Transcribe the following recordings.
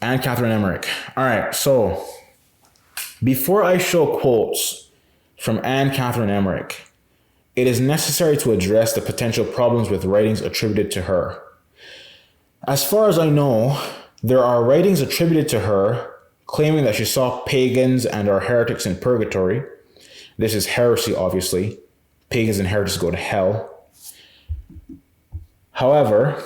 Anne Catherine Emmerich. All right, so before I show quotes from Anne Catherine Emmerich, it is necessary to address the potential problems with writings attributed to her. As far as I know, there are writings attributed to her claiming that she saw pagans and or heretics in purgatory. This is heresy, obviously. Pagans and heretics go to hell. However,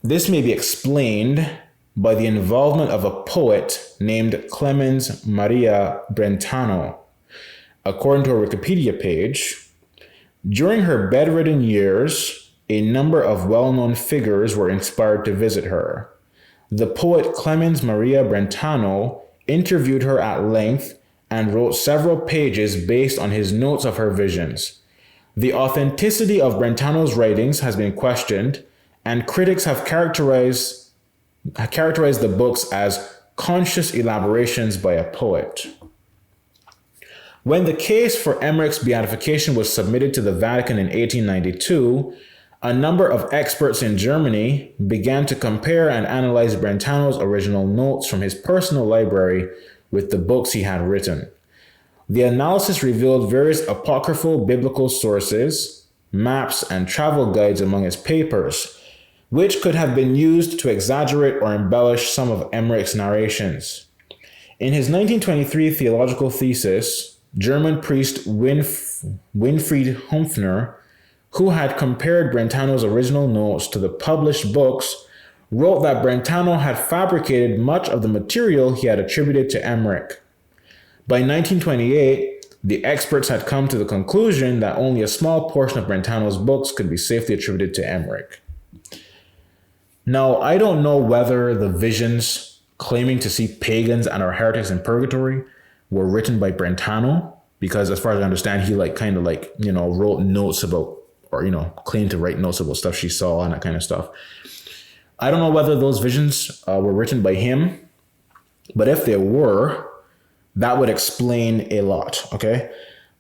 this may be explained by the involvement of a poet named Clemens Maria Brentano. According to her Wikipedia page, during her bedridden years, a number of well-known figures were inspired to visit her. The poet Clemens Maria Brentano interviewed her at length and wrote several pages based on his notes of her visions. The authenticity of Brentano's writings has been questioned, and critics have characterized the books as conscious elaborations by a poet. When the case for Emmerich's beatification was submitted to the Vatican in 1892, a number of experts in Germany began to compare and analyze Brentano's original notes from his personal library with the books he had written. The analysis revealed various apocryphal biblical sources, maps, and travel guides among his papers, which could have been used to exaggerate or embellish some of Emmerich's narrations. In his 1923 theological thesis, German priest Winfried Humpfner, who had compared Brentano's original notes to the published books, wrote that Brentano had fabricated much of the material he had attributed to Emmerich. By 1928, the experts had come to the conclusion that only a small portion of Brentano's books could be safely attributed to Emmerich. Now, I don't know whether the visions claiming to see pagans and or heretics in purgatory were written by Brentano, because as far as I understand, he wrote notes about, or claimed to write notes about stuff she saw and that kind of stuff. I don't know whether those visions were written by him, but if they were, that would explain a lot, okay?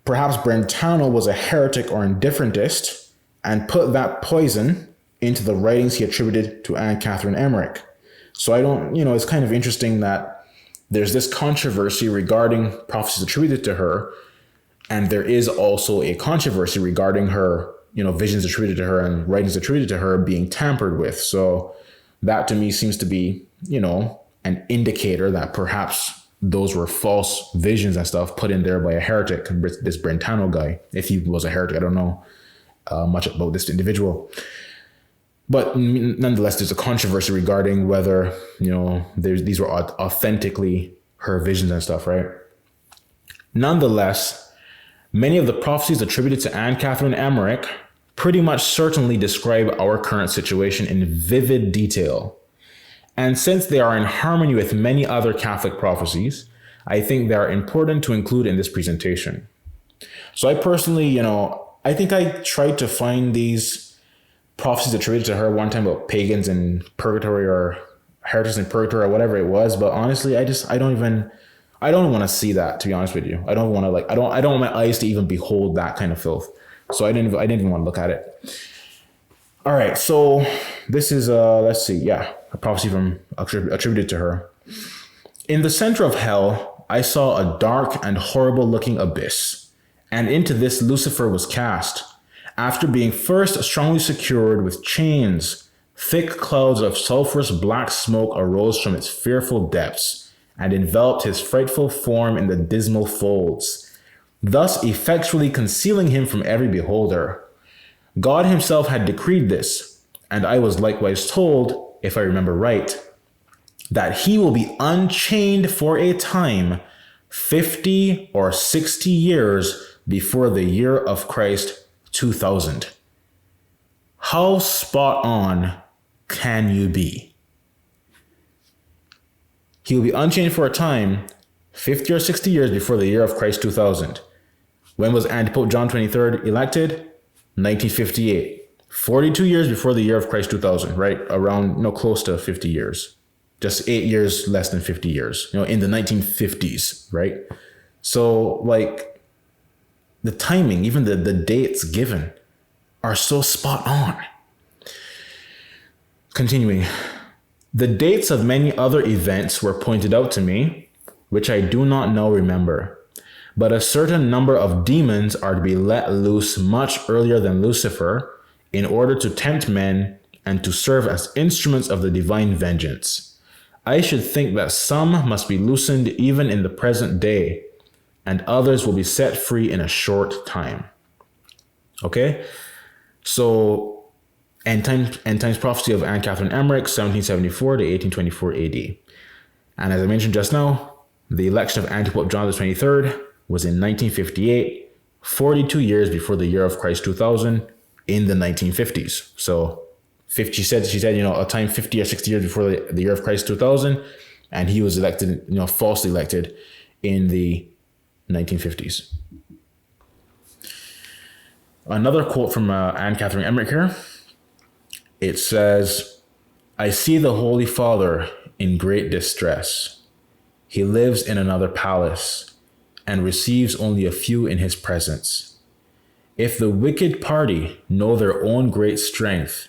Perhaps Brentano was a heretic or indifferentist and put that poison into the writings he attributed to Anne Catherine Emmerich. So it's kind of interesting that there's this controversy regarding prophecies attributed to her, and there is also a controversy regarding her, visions attributed to her and writings attributed to her being tampered with. So that to me seems to be, an indicator that perhaps those were false visions and stuff put in there by a heretic, this Brentano guy. If he was a heretic, I don't know much about this individual. But nonetheless, there's a controversy regarding whether, these were authentically her visions and stuff, right? Nonetheless, many of the prophecies attributed to Anne Catherine Emmerich pretty much certainly describe our current situation in vivid detail. And since they are in harmony with many other Catholic prophecies, I think they are important to include in this presentation. So I personally, I think I tried to find these prophecies attributed to her one time about pagans in purgatory or heretics in purgatory or whatever it was, but honestly, I don't want to see that, to be honest with you. I don't want to I don't want my eyes to even behold that kind of filth. So I didn't even want to look at it. All right, so this is a prophecy from attributed to her. In the center of hell, I saw a dark and horrible looking abyss, and into this Lucifer was cast. After being first strongly secured with chains, thick clouds of sulphurous black smoke arose from its fearful depths and enveloped his frightful form in the dismal folds, thus effectually concealing him from every beholder. God himself had decreed this, and I was likewise told, if I remember right, that he will be unchained for a time, 50 or 60 years before the year of Christ 2000. How spot on can you be? He will be unchained for a time, 50 or 60 years before the year of Christ 2000. When was Antipope John 23rd elected? 1958. 42 years before the year of Christ 2000, right? Around, close to 50 years. Just 8 years less than 50 years, in the 1950s, right? So, the timing, even the dates given are so spot on. Continuing. The dates of many other events were pointed out to me, which I do not now remember. But a certain number of demons are to be let loose much earlier than Lucifer, in order to tempt men and to serve as instruments of the divine vengeance. I should think that some must be loosened even in the present day, and others will be set free in a short time. Okay? So, End Times Prophecy of Anne Catherine Emmerich, 1774 to 1824 AD. And as I mentioned just now, the election of Antipope John the 23rd was in 1958, 42 years before the year of Christ 2000 in the 1950s. So she said, a time 50 or 60 years before the year of Christ 2000, and he was elected, falsely elected in the 1950s. Another quote from Anne Catherine Emmerich here. It says, "I see the Holy Father in great distress. He lives in another palace and receives only a few in his presence. If the wicked party know their own great strength,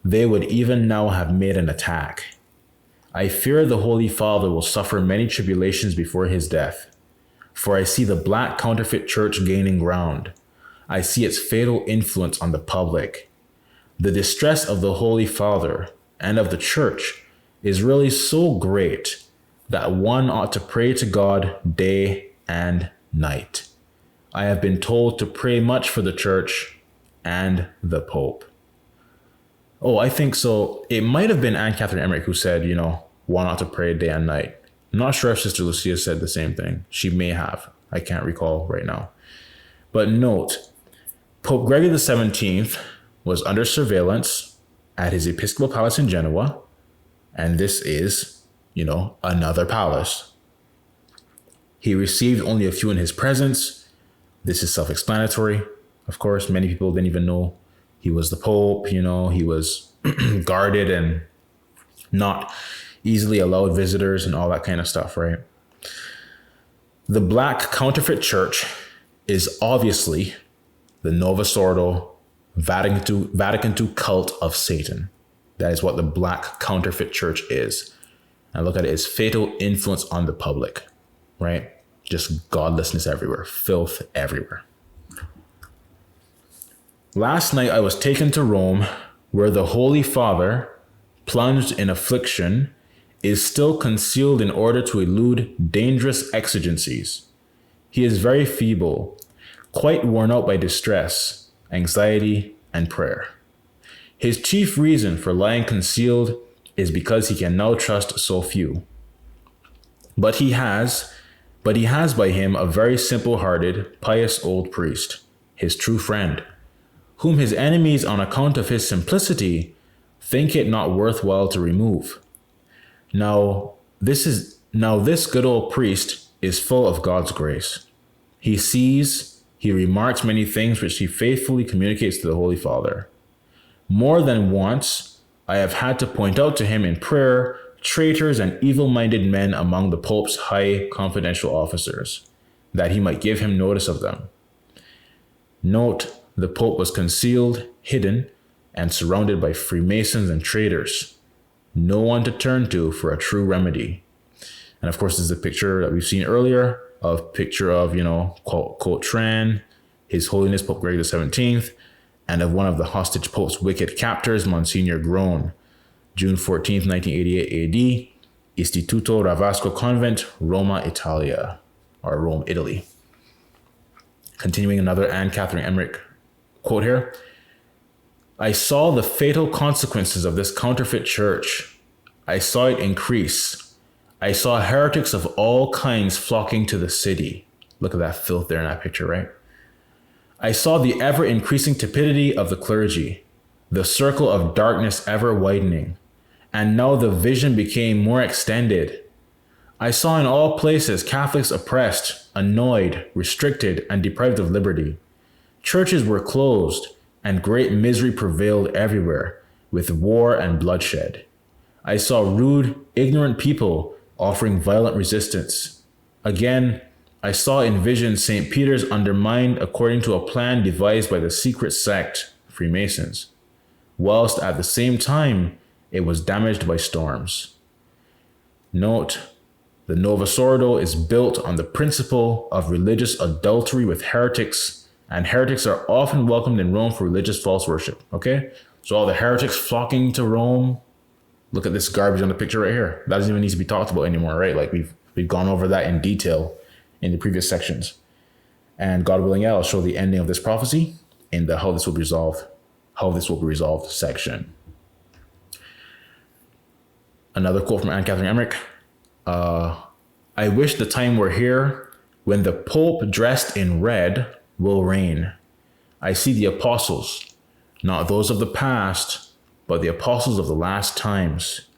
they would even now have made an attack. I fear the Holy Father will suffer many tribulations before his death, for I see the black counterfeit church gaining ground. I see its fatal influence on the public. The distress of the Holy Father and of the church is really so great that one ought to pray to God day and night. I have been told to pray much for the church and the Pope." Oh, I think so. It might have been Anne Catherine Emmerich who said, one ought to pray day and night. I'm not sure if Sister Lucia said the same thing. She may have. I can't recall right now. But note, Pope Gregory XVII was under surveillance at his episcopal palace in Genoa. And this is, another palace. He received only a few in his presence. This is self-explanatory. Of course, many people didn't even know he was the Pope. He was guarded and not easily allowed visitors and all that kind of stuff, right? The black counterfeit church is obviously the Novus Ordo Vatican II cult of Satan. That is what the black counterfeit church is. And look at it, its fatal influence on the public, right? Just godlessness everywhere, filth everywhere. Last night I was taken to Rome, where the Holy Father, plunged in affliction, is still concealed in order to elude dangerous exigencies. He is very feeble, quite worn out by distress, anxiety, and prayer. His chief reason for lying concealed is because he can now trust so few. But he has by him a very simple-hearted, pious old priest, his true friend, whom his enemies on account of his simplicity think it not worthwhile to remove. Now this good old priest is full of God's grace. He sees, he remarks many things which he faithfully communicates to the Holy Father. More than once, I have had to point out to him in prayer traitors and evil-minded men among the Pope's high confidential officers, that he might give him notice of them. Note, the Pope was concealed, hidden, and surrounded by Freemasons and traitors. No one to turn to for a true remedy. And of course, this is a picture that we've seen earlier, of quote Tran, His Holiness Pope Gregory XVII, and of one of the hostage Pope's wicked captors, Monsignor Groan, June 14th, 1988 AD, Istituto Ravasco Convent, Roma, Italia, or Rome, Italy. Continuing another Anne Catherine Emmerich quote here. I saw the fatal consequences of this counterfeit church. I saw it increase. I saw heretics of all kinds flocking to the city. Look at that filth there in that picture, right? I saw the ever-increasing tepidity of the clergy, the circle of darkness ever widening, and now the vision became more extended. I saw in all places Catholics oppressed, annoyed, restricted, and deprived of liberty. Churches were closed, and great misery prevailed everywhere, with war and bloodshed. I saw rude, ignorant people offering violent resistance. Again, I saw in vision St. Peter's undermined according to a plan devised by the secret sect, Freemasons, whilst at the same time it was damaged by storms. Note, the Novus Ordo is built on the principle of religious adultery with heretics, and heretics are often welcomed in Rome for religious false worship. Okay? So all the heretics flocking to Rome, look at this garbage on the picture right here. That doesn't even need to be talked about anymore, right? Like we've gone over that in detail in the previous sections. And God willing, I'll show the ending of this prophecy in the how this will be resolved section. Another quote from Anne Catherine Emmerich. I wish the time were here when the Pope dressed in red will reign. I see the apostles, not those of the past, but the apostles of the last times.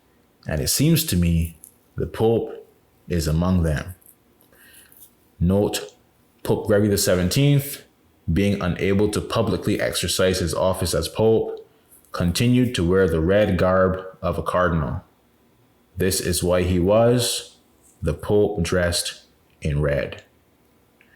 And it seems to me the Pope is among them. Note, Pope Gregory XVII, being unable to publicly exercise his office as Pope, continued to wear the red garb of a cardinal. This is why he was the Pope dressed in red.